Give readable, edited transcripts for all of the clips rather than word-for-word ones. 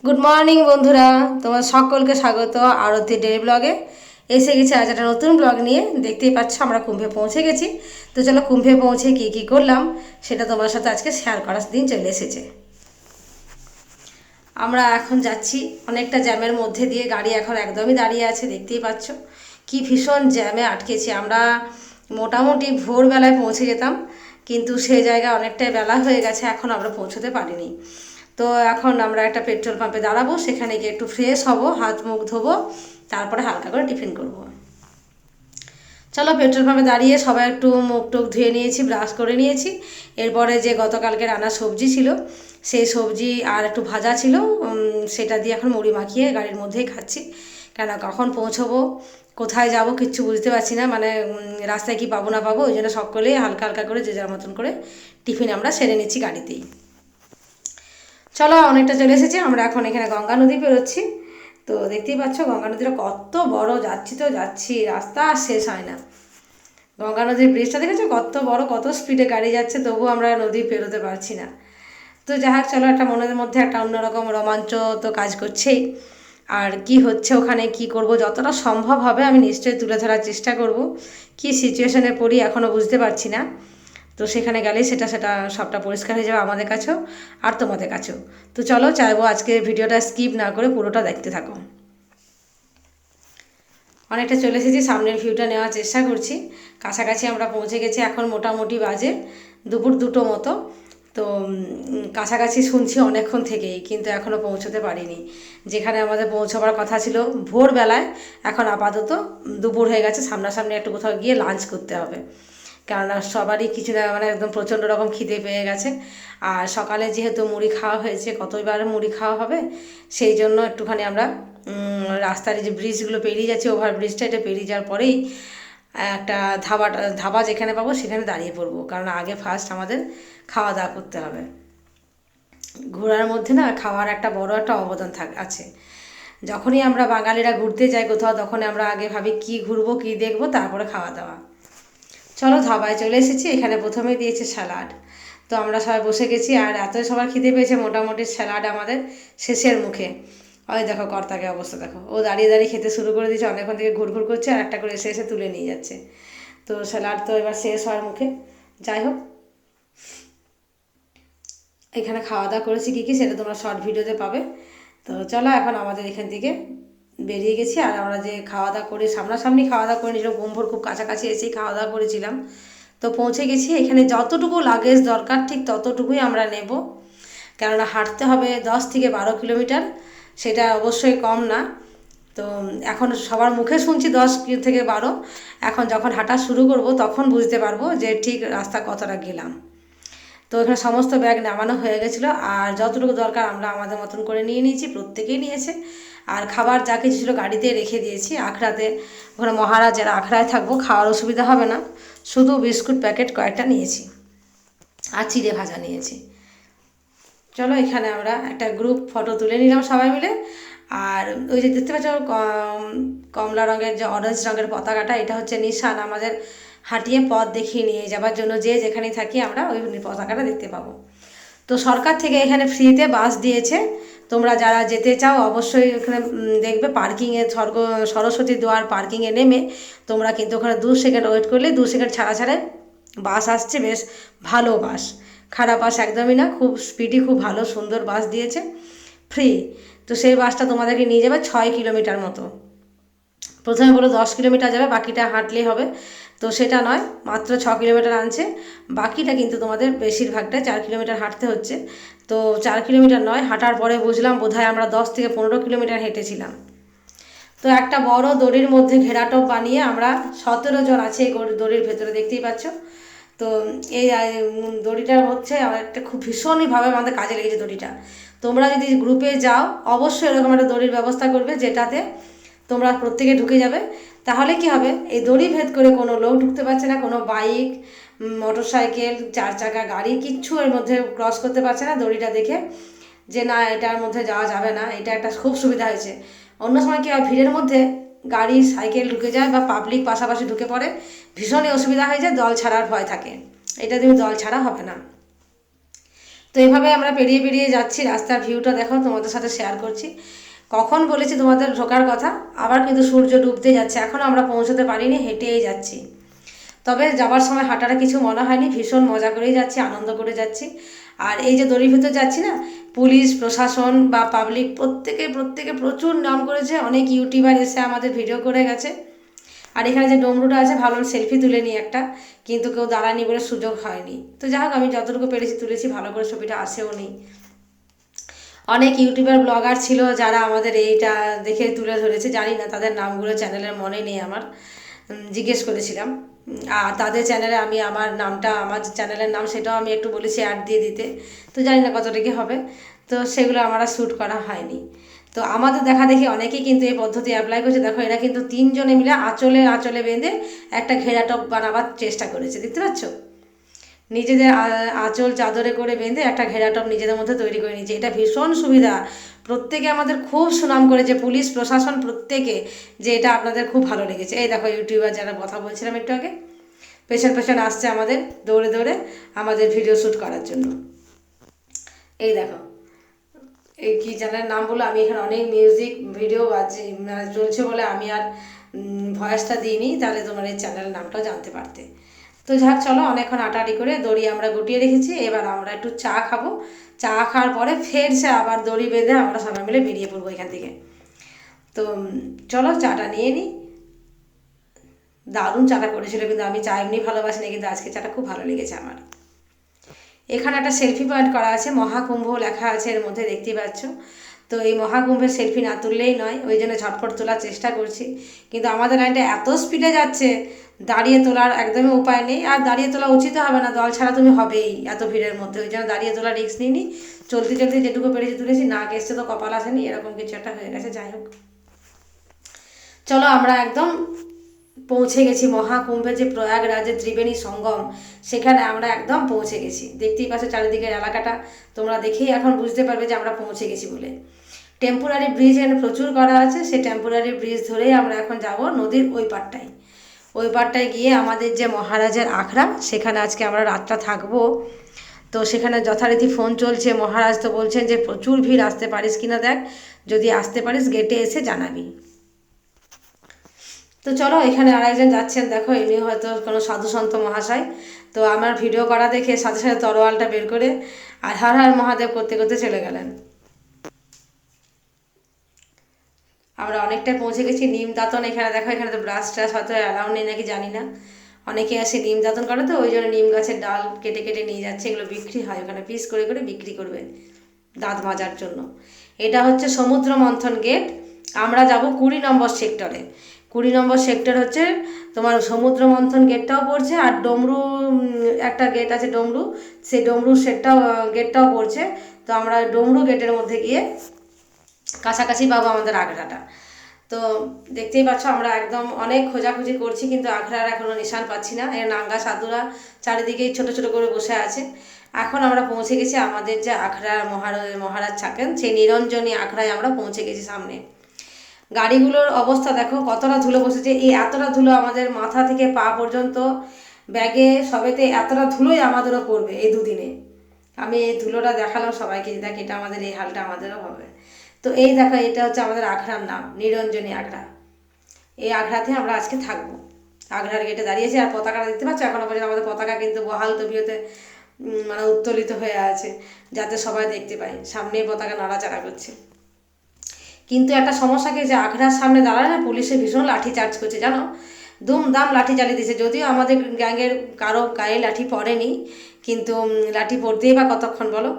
Good morning বন্ধুরা, তোমার সকলকে স্বাগত আরতি ডেলি ব্লগে। এসে গেছি আজ একটা নতুন ব্লগ নিয়ে। দেখতেই পাচ্ছ আমরা কুম্ভে পৌঁছে গেছি। তো চলো কুম্ভে পৌঁছে কি কি করলাম সেটা তোমার সাথে আজকে শেয়ার করার দিন চলে এসেছে। আমরা এখন যাচ্ছি অনেকটা জ্যামের মধ্যে দিয়ে, গাড়ি এখন একদমই দাঁড়িয়ে আছে, দেখতেই পাচ্ছ কি ভীষণ জ্যামে আটকেছি আমরা। মোটামুটি ভোরবেলায় পৌঁছে যেতাম, কিন্তু সেই জায়গায় অনেকটাই বেলা হয়ে গেছে, এখন আমরা পৌঁছতে পারিনি। তো এখন আমরা একটা পেট্রোল পাম্পে দাঁড়াবো, সেখানে গিয়ে একটু ফ্রেশ হব, হাত মুখ ধোবো, তারপরে হালকা করে টিফিন করব। চলো পেট্রোল পাম্পে দাঁড়িয়ে সবাই একটু মুখ টুক ধুয়ে নিয়েছি, ব্রাশ করে নিয়েছি। এরপরে যে গতকালকে রান্না সবজি ছিল, সেই সবজি আর একটু ভাজা ছিল, সেটা দিয়ে এখন মুড়ি মাখিয়ে গাড়ির মধ্যেই খাচ্ছি। কেন কখন পৌঁছবো, কোথায় যাব কিচ্ছু বুঝতে পারছি না, মানে রাস্তায় কি পাবো না পাবো, ওই জন্য সকলেই হালকা হালকা করে যে যার মতন করে টিফিন আমরা সেরে নিচ্ছি গাড়িতেই। চলো অনেকটা চলে এসেছি আমরা, এখন এখানে গঙ্গা নদী পেরোচ্ছি। তো দেখতেই পাচ্ছ গঙ্গা নদীটা কত বড়, যাচ্ছি তো যাচ্ছি, রাস্তা আর শেষ হয় না। গঙ্গা নদীর ব্রিজটা দেখেছো কত বড়, কত স্পিডে গাড়ি যাচ্ছে, তবুও আমরা নদী পেরোতে পারছি না। তো যাই হোক চলো, একটা মনের মধ্যে একটা অন্যরকম রোমাঞ্চ তো কাজ করছেই। আর কি হচ্ছে ওখানে, কি করব, যতটা সম্ভব হবে আমি নিশ্চয়ই তুলে ধরার চেষ্টা করব। কি সিচুয়েশনে পড়ি এখনও বুঝতে পারছি না। তো সেখানে গেলেই সেটা সেটা সবটা পরিষ্কার হয়ে যাবে আমাদের কাছেও আর তোমাদের কাছেও। তো চলো, চাইবো আজকে ভিডিওটা স্কিপ না করে পুরোটা দেখতে থাকো। অনেকটা চলে এসেছি, সামনের ভিউটা নেওয়ার চেষ্টা করছি। কাছাকাছি আমরা পৌঁছে গেছি, এখন মোটামুটি বাজে দুপুর 2টো মতো। তো কাছাকাছি শুনছি অনেকক্ষণ থেকেই, কিন্তু এখনও পৌঁছতে পারিনি যেখানে আমাদের পৌঁছবার কথা ছিল ভোরবেলায়। এখন আপাতত দুপুর হয়ে গেছে, সামনাসামনি একটু কোথাও গিয়ে লাঞ্চ করতে হবে, কেননা সবারই কিছু না মানে একদম প্রচণ্ড রকম খিদে পেয়ে গেছে। আর সকালে যেহেতু মুড়ি খাওয়া হয়েছে, কতবার মুড়ি খাওয়া হবে, সেই জন্য একটুখানি আমরা রাস্তার যে ব্রিজগুলো পেরিয়ে যাচ্ছি, ওভার ব্রিজটা এটা পেরিয়ে যাওয়ার পরেই একটা ধাবা যেখানে পাবো সেখানে দাঁড়িয়ে পড়বো, কারণ আগে ফার্স্ট আমাদের খাওয়া দাওয়া করতে হবে। ঘোরার মধ্যে না খাওয়ার একটা বড় একটা অবদান আছে। যখনই আমরা বাঙালিরা ঘুরতে যাই কোথাও, তখন আমরা আগে ভাবি কি ঘুরবো কি দেখবো, তারপরে খাওয়া দাওয়া। চলো ধাবায় চলে এসেছি, এখানে প্রথমেই দিয়েছে স্যালাড। তো আমরা সবাই বসে গেছি, আর এত সবার খিদে পেয়েছে, মোটামুটি স্যালাড আমাদের শেষের মুখে। ওই দেখো কর্তাকে অবস্থা দেখো, ও দাঁড়িয়ে দাঁড়িয়ে খেতে শুরু করে দিয়েছে, অনেকক্ষণ থেকে ঘুরঘুর করছে, আর একটা করে এসে এসে তুলে নিয়ে যাচ্ছে। তো স্যালাড তো এবার শেষ হওয়ার মুখে। যাই হোক, এখানে খাওয়া দাওয়া করেছি কী কী সেটা তোমরা শর্ট ভিডিওতে পাবে। তো চলো এখন আমাদের এখান থেকে বেরিয়ে গেছি, আর আমরা যে খাওয়া দাওয়া করে সামনাসামনি খাওয়া দাওয়া করে নিলাম, কুম্ভর খুব কাছাকাছি এসেই খাওয়া দাওয়া করেছিলাম। তো পৌঁছে গেছি, এখানে যতটুকু লাগেজ দরকার ঠিক ততটুকুই আমরা নেব, কেননা হাঁটতে হবে 10 থেকে 12 কিলোমিটার, সেটা অবশ্যই কম না। তো এখন সবার মুখে শুনছি 10 থেকে 12, এখন যখন হাঁটা শুরু করব তখন বুঝতে পারবো যে ঠিক রাস্তা কতটা গেলাম। তো এখানে সমস্ত ব্যাগ নামানো হয়ে গেছিলো, আর যতটুকু দরকার আমরা আমাদের মতন করে নিয়ে নিয়েছি, প্রত্যেকেই নিয়েছে। আর খাবার যা কিছু ছিল গাড়িতে রেখে দিয়েছি আখড়াতে, ওখানে মহারাজ যারা আখড়ায় থাকবো খাওয়ার অসুবিধা হবে না। শুধু বিস্কুট প্যাকেট কয়েকটা নিয়েছি আর চিড়ে ভাজা নিয়েছি। চলো এখানে আমরা একটা গ্রুপ ফটো তুলে নিলাম সবাই মিলে। আর ওই যে দেখতে পাচ্ছ কমলা রঙের যে অরেঞ্জ রঙের পতাকাটা, এটা হচ্ছে নিশান আমাদের হাঁটিয়ে পথ দেখিয়ে নিয়ে যাবার জন্য, যে যেখানেই থাকি আমরা ওই পতাকাটা দেখতে পাবো। তো সরকার থেকে এখানে ফ্রিতে বাস দিয়েছে, তোমরা যারা যেতে চাও অবশ্যই ওখানে দেখবে পার্কিংয়ে সরস্বতী দুয়ার পার্কিংয়ে নেমে তোমরা কিন্তু ওখানে 2 সেকেন্ড ওয়েট করলে 2 সেকেন্ড ছাড়া ছাড়া বাস আসছে, বেশ ভালো বাস, খারাপ বাস একদমই না, খুব স্পিডি, খুব ভালো সুন্দর বাস দিয়েছে ফ্রি। তো সেই বাসটা তোমাদেরকে নিয়ে যাবে 6 কিলোমিটার মতো। প্রথমে বলো 10 কিলোমিটার যাবে, বাকিটা হাঁটলেই হবে। তো সেটা নয়, মাত্র 6 কিলোমিটার আনছে, বাকিটা কিন্তু তোমাদের বেশিরভাগটা 4 কিলোমিটার হাঁটতে হচ্ছে। তো 4 কিলোমিটার নয়, হাঁটার পরে বুঝলাম বোধহয় আমরা 10 থেকে 15 কিলোমিটার হেঁটেছিলাম। তো একটা বড় দড়ির মধ্যে ঘেরাটোপ বানিয়ে আমরা 17 জন আছে এই দড়ির ভেতরে, দেখতেই পাচ্ছ। তো এই দড়িটা হচ্ছে একটা খুব ভীষণইভাবে আমাদের কাজে লেগেছে দড়িটা। তোমরা যদি গ্রুপে যাও অবশ্যই এরকম একটা দড়ির ব্যবস্থা করবে, যেটাতে তোমরা প্রত্যেকে ঢুকে যাবে। তাহলে কি হবে, এই দড়ি ভেদ করে কোনো লোক ঢুকতে পারছে না, কোনো বাইক, মোটর সাইকেল, 4 চাকা গাড়ি কিচ্ছু এর মধ্যে ক্রস করতে পারছে না, দড়িটা দেখে যে না এটার মধ্যে যাওয়া যাবে না। এটা একটা খুব সুবিধা হয়েছে। অন্য সময় কি হয়, ভিড়ের মধ্যে গাড়ি সাইকেল ঢুকে যায় বা পাবলিক পাশাপাশি ঢুকে পড়ে, ভীষণই অসুবিধা হয়ে যায়, দল ছাড়ার ভয় থাকে। এটা তুমি দল ছাড়া হবে না। তো এইভাবে আমরা পেরিয়ে পেরিয়ে যাচ্ছি, রাস্তার ভিউটা দেখো, তোমাদের সাথে শেয়ার করছি। কখন বলেছি তোমাদের ঢোকার কথা, আবার কিন্তু সূর্য ডুবতে যাচ্ছে, এখনও আমরা পৌঁছতে পারিনি, হেঁটেই যাচ্ছি। তবে যাবার সময় হাঁটাটা কিছু মনে হয়নি, ভীষণ মজা করেই যাচ্ছি, আনন্দ করে যাচ্ছি। আর এই যে দড়ির ভিতর যাচ্ছি না, পুলিশ প্রশাসন বা পাবলিক প্রত্যেকে প্রত্যেকে প্রচুর নাম করেছে, অনেক ইউটিউবার এসে আমাদের ভিডিও করে গেছে। আর এখানে যে ডমরুটা আছে, ভাবলাম সেলফি তুলে নিই একটা, কিন্তু কেউ দাঁড়ায়নি বলে সুযোগ হয়নি। তো যাই হোক, আমি যতটুকু পেরেছি তুলেছি, ভালো করে ছবিটা আসেও নি। অনেক ইউটিউবার ব্লগার ছিল যারা আমাদের এইটা দেখে তুলে ধরেছে, জানি না তাদের নামগুলো, চ্যানেলের মনে নেই আমার, জিজ্ঞেস করেছিলাম। আর তাদের চ্যানেলে আমি আমার নামটা, আমার চ্যানেলের নাম সেটাও আমি একটু বলেছি অ্যাড দিয়ে দিতে, তো জানি না কতটুকু হবে। তো সেগুলো আমার শ্যুট করা হয়নি। তো আমাদের দেখা দেখি অনেকেই কিন্তু এই পদ্ধতি অ্যাপ্লাই করছে। দেখো, এরা কিন্তু তিনজনে মিলে আঁচলে আঁচলে বেঁধে একটা ঘেরা টপ বানাবার চেষ্টা করেছে, দেখতে পাচ্ছ? নিজেদের আঁচল চাদরে করে বেঁধে একটা ঘেরা টপ নিজেদের মধ্যে তৈরি করে নিয়েছে। এটা ভীষণ সুবিধা, প্রত্যেকে আমাদের খুব সুনাম করেছে, পুলিশ প্রশাসন প্রত্যেকে, যে এটা আপনাদের খুব ভালো লেগেছে। এই দেখো, ইউটিউবার যারা কথা বলছিলাম একটু আগে, পেছন পেছন আসছে আমাদের দৌড়ে দৌড়ে আমাদের ভিডিও শ্যুট করার জন্য। এই দেখো, এই কী চ্যানেলের নাম বলে, আমি এখানে অনেক মিউজিক ভিডিও বাজছে মানে চলছে বলে আমি আর ভয়েসটা দিইনি, তাহলে তোমার এই চ্যানেলের নামটাও জানতে পারতে। তো যাক, চলো, অনেকক্ষণ আটাআটি করে দড়ি আমরা গুটিয়ে রেখেছি, এবার আমরা একটু চা খাবো। চা খাওয়ার পরে ফের সে আবার দড়ি বেঁধে আমরা সবাই মিলে বেরিয়ে পড়বো এখান থেকে। তো চলো, চাটা নিয়ে নিই। দারুণ চাটা করেছিল, কিন্তু আমি চা এমনি ভালোবাসি না, কিন্তু আজকে চাটা খুব ভালো লেগেছে আমার। এখানে একটা সেলফি পয়েন্ট করা আছে, মহাকুম্ভ লেখা আছে এর মধ্যে, দেখতেই পাচ্ছ। তো এই মহাকুম্ভের সেলফি না তুললেই নয়, ওই জন্য ঝটফট তোলার চেষ্টা করছি। কিন্তু আমাদের লাইনটা এত স্পিডে যাচ্ছে, দাঁড়িয়ে তোলার একদমই উপায় নেই। আর দাঁড়িয়ে তোলা উচিত হবে না, দল ছাড়া তুমি হবেই এত ভিড়ের মধ্যে, ওই জন্য দাঁড়িয়ে তোলা রিস্ক নিইনি। চলতে চলতে যেটুকু পেরেছি তুলেছি, নাক এসছে তো কপাল আসেনি, এরকম কিছু একটা হয়ে গেছে। যাই হোক, চলো, আমরা একদম পৌঁছে গেছি মহাকুম্ভে, যে প্রয়াগরাজের ত্রিবেণী সঙ্গম, সেখানে আমরা একদম পৌঁছে গেছি। দেখতেই পাচ্ছ চারিদিকের এলাকাটা, তোমরা দেখেই এখন বুঝতে পারবে যে আমরা পৌঁছে গেছি বলে। টেম্পোরারি ব্রিজ এখানে প্রচুর করা আছে, সেই টেম্পোরারি ব্রিজ ধরেই আমরা এখন যাব নদীর ওই পারটায়। ওই পারটায় গিয়ে আমাদের যে মহারাজের আখড়া, সেখানে আজকে আমরা রাতটা থাকবো। তো সেখানে যথারীতি ফোন চলছে, মহারাজ তো বলছেন যে প্রচুর ভিড়, আসতে পারিস কিনা দেখ, যদি আসতে পারিস গেটে এসে জানাবি। তো চলো, এখানে আরেকজন যাচ্ছেন, দেখো, ইনি হয়তো কোনো সাধু সন্ত মহাশয়। তো আমার ভিডিও করা দেখে সাথে সাথে তরোয়ালটা বের করে আর হর হর মহাদেব করতে করতে চলে গেলেন। আমরা অনেকটাই পৌঁছে গেছি। নিম দাঁতন, এখানে দেখো, এখানে তো ব্রাশ ট্রাশ হয়তো অ্যালাউ নেই নাকি জানি না, অনেকে আসে নিম দাঁতন করে, তো ওই জন্য নিম গাছের ডাল কেটে কেটে নিয়ে যাচ্ছে, এগুলো বিক্রি হয় ওখানে, পিস করে করে বিক্রি করবে দাঁত মাজার জন্য। এটা হচ্ছে সমুদ্র মন্থন গেট। আমরা যাব 20 নম্বর সেক্টরে। 20 নম্বর সেক্টর হচ্ছে তোমার সমুদ্র মন্থন গেটটাও পড়ছে, আর ডমরু একটা গেট আছে, ডমরু, সেই ডমরু গেটটাও পড়ছে। তো আমরা ডমরু গেটের মধ্যে গিয়ে কাছাকাছি পাবো আমাদের আগ্রাটা। তো দেখতেই পাচ্ছ, আমরা একদম অনেক খোঁজাখুঁজি করছি, কিন্তু আখড়ার এখনও নিশান পাচ্ছি না। এর নাঙ্গা সাধুরা চারিদিকেই ছোট ছোট করে বসে আছে। এখন আমরা পৌঁছে গেছি আমাদের যে আখড়ার মহারাজ থাকেন, সেই নিরঞ্জনী আখড়ায় আমরা পৌঁছে গেছি সামনে। গাড়িগুলোর অবস্থা দেখো, কতটা ধুলো বসেছে। এই এতটা ধুলো আমাদের মাথা থেকে পা পর্যন্ত, ব্যাগে সবেতে এতটা ধুলোই আমাদেরও পড়বে এই দুদিনে। আমি এই ধুলোটা দেখালাম সবাইকে, দেখ এটা আমাদের, এই হালটা আমাদেরও হবে। তো এই দেখো, এটা হচ্ছে আমাদের আখড়ার নাম, নিরঞ্জনী আখড়া। এই আখড়াতে আমরা আজকে থাকবো। আখড়ার গেটে দাঁড়িয়েছি, আর পতাকাটা দেখতে পাচ্ছ, এখনো পর্যন্ত আমাদের পতাকা কিন্তু বহাল তবিয়তে মানে উত্তোলিত হয়ে আছে, যাতে সবাই দেখতে পায়। সামনে পতাকা নাড়াচাড়া করছে। কিন্তু একটা সমস্যা কি, যে আখড়ার সামনে দাঁড়ায় না, পুলিশে ভীষণ লাঠি চার্জ করছে, জানো, দুমদাম লাঠি চালিয়ে দিয়েছে। যদিও আমাদের গ্যাংয়ের কারো গায়ে লাঠি পড়েনি, কিন্তু লাঠি পড়তেই বা কতক্ষণ বলো।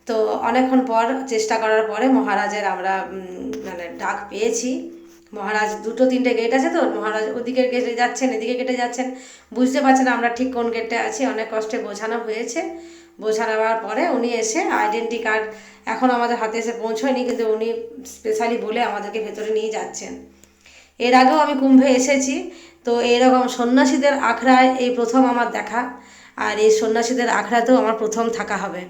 তো অনেকক্ষণ পর চেষ্টা করার পরে মহারাজের আমরা মানে ডাক পেয়েছি। মহারাজ 2-3টে গেট আছে, তো মহারাজ ওদিকের গেটে যাচ্ছেন, এদিকে গেটে যাচ্ছেন, বুঝতে পারছেন আমরা ঠিক কোন গেটে আছি। অনেক কষ্টে বোঝানো হয়েছে, বোঝানোর পরে উনি এসে আইডেন্টি কার্ড এখন আমাদের হাতে এসে পৌঁছয়নি, কিন্তু উনি স্পেশালি বলে আমাদেরকে ভেতরে নিয়ে যাচ্ছেন। এর আগেও আমি কুম্ভে এসেছি, তো এইরকম সন্ন্যাসীদের আখড়ায় এই প্রথম আমার দেখা, আর এই সন্ন্যাসীদের আখড়াতেও আমার প্রথম থাকা হবে।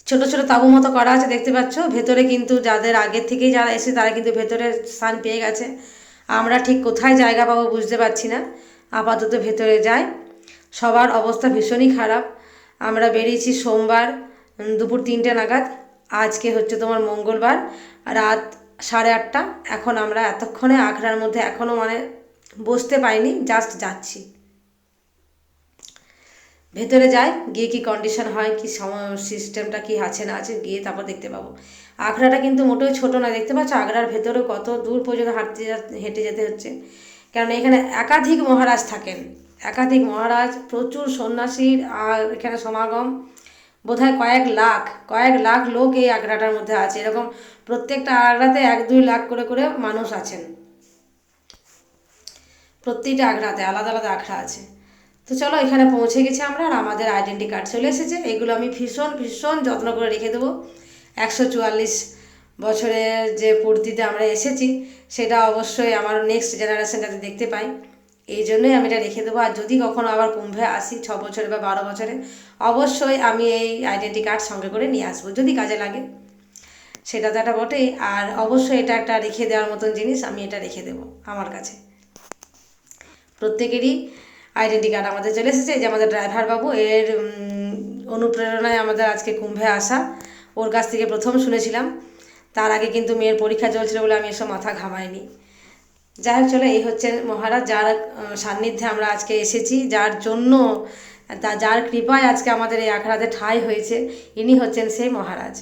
ছোট ছোট তাঁবু মতো করা আছে, দেখতে পাচ্ছ। ভেতরে কিন্তু যাদের আগের থেকেই যারা এসে, তারা কিন্তু ভেতরে স্থান পেয়ে গেছে। আমরা ঠিক কোথায় জায়গা পাবো বুঝতে পারছি না। আপাতত ভেতরে যাই। সবার অবস্থা ভীষণই খারাপ। আমরা বেরিয়েছি সোমবার দুপুর 3টে নাগাদ। আজকে হচ্ছে তোমার মঙ্গলবার রাত 8:30। এখন আমরা এতক্ষণে আখড়ার মধ্যে এখনও মানে বসতে পাইনি, জাস্ট যাচ্ছি। ভেতরে যাই, গিয়ে কি কন্ডিশন হয়, কি সিস্টেমটা কি আছে না আছে, গিয়ে তারপর দেখতে পাবো। আখড়াটা কিন্তু মোটেও ছোটো না, দেখতে পাচ্ছ আখড়ার ভেতরে কত দূর পর্যন্ত হেঁটে যেতে হচ্ছে, কারণ এখানে একাধিক মহারাজ থাকেন, একাধিক মহারাজ, প্রচুর সন্ন্যাসীর আর এখানে সমাগম। বোধহয় কয়েক লাখ লোক এই আখড়াটার মধ্যে আছে। এরকম প্রত্যেকটা আখড়াতে 1-2 লাখ করে করে মানুষ আছেন। প্রত্যেকটা আখড়াতে আলাদা আলাদা আখড়া আছে। তো চলো, এখানে পৌঁছে গেছি আমরা, আর আমাদের আইডেন্টি কার্ড চলে এসেছে। এগুলো আমি ভীষণ ভীষণ যত্ন করে রেখে দেবো। 144 বছরের যে পূর্তিতে আমরা এসেছি, সেটা অবশ্যই আমার নেক্সট জেনারেশন যাতে দেখতে পাই, এই জন্যই আমি এটা রেখে দেবো। আর যদি কখনো আবার কুম্ভে আসি 6 বছরে বা 12 বছরে, অবশ্যই আমি এই আইডেন্টি কার্ড সঙ্গে করে নিয়ে আসবো, যদি কাজে লাগে। সেটা তো একটা বটেই। আর অবশ্যই এটা একটা রেখে দেওয়ার মতন জিনিস, আমি এটা রেখে দেবো আমার কাছে। প্রত্যেকেরই আইডেন্টি কার্ড আমাদের চলে এসেছে। এই যে আমাদের ড্রাইভার বাবু, এর অনুপ্রেরণায় আমাদের আজকে কুম্ভে আসা। ওর কাছ থেকে প্রথম শুনেছিলাম, তার আগে কিন্তু মেয়ের পরীক্ষা চলছিল বলে আমি এসব মাথা ঘামাইনি। যাই হোক, চলো, এই হচ্ছেন মহারাজ, যার সান্নিধ্যে আমরা আজকে এসেছি, যার জন্য যার কৃপায় আজকে আমাদের এই আখড়াতে ঠাঁই হয়েছে, ইনি হচ্ছেন সেই মহারাজ।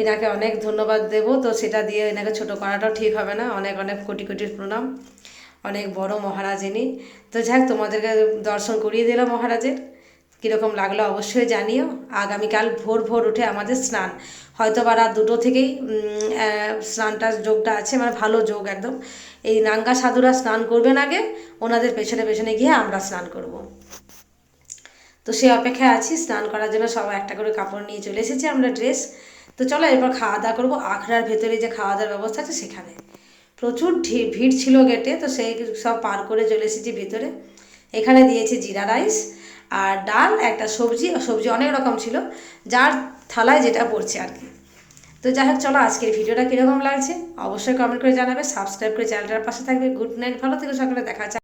এনাকে অনেক ধন্যবাদ দেব। তো সেটা দিয়ে এনাকে ছোটো করাটাও ঠিক হবে না। অনেক অনেক কোটি কোটির প্রণাম। অনেক বড় মহারাজ ইনি। তো যাই হোক, তোমাদেরকে দর্শন করিয়ে দিলাম মহারাজের। কীরকম লাগলো অবশ্যই জানিও। আগামীকাল ভোর ভোর উঠে আমাদের স্নান, হয়তো বা রাত 2টো থেকেই স্নানটার যোগটা আছে, মানে ভালো যোগ একদম। এই নাঙ্গা সাধুরা স্নান করবেন আগে, ওনাদের পেছনে পেছনে গিয়ে আমরা স্নান করব। তো সে অপেক্ষায় আছি। স্নান করার জন্য সব একটা করে কাপড় নিয়ে চলে এসেছি আমরা, ড্রেস। তো চলো, এরপর খাওয়া দাওয়া করবো। আখড়ার ভেতরে যে খাওয়া দাওয়ার ব্যবস্থা আছে সেখানে প্রচুর ভিড় ছিল গেটে, তো সেই সব পার করে চলে এসেছি ভেতরে। এখানে দিয়েছি জিরা রাইস আর ডাল, একটা সবজি অনেক রকম ছিল, যার থালায় যেটা পড়ছে আর কি। তো যাই হোক, চলো, আজকের ভিডিওটা কীরকম লাগছে অবশ্যই কমেন্ট করে জানাবে। সাবস্ক্রাইব করে চ্যানেলটার পাশে থাকবে। গুড নাইট, ভালো থেকে সকালে দেখা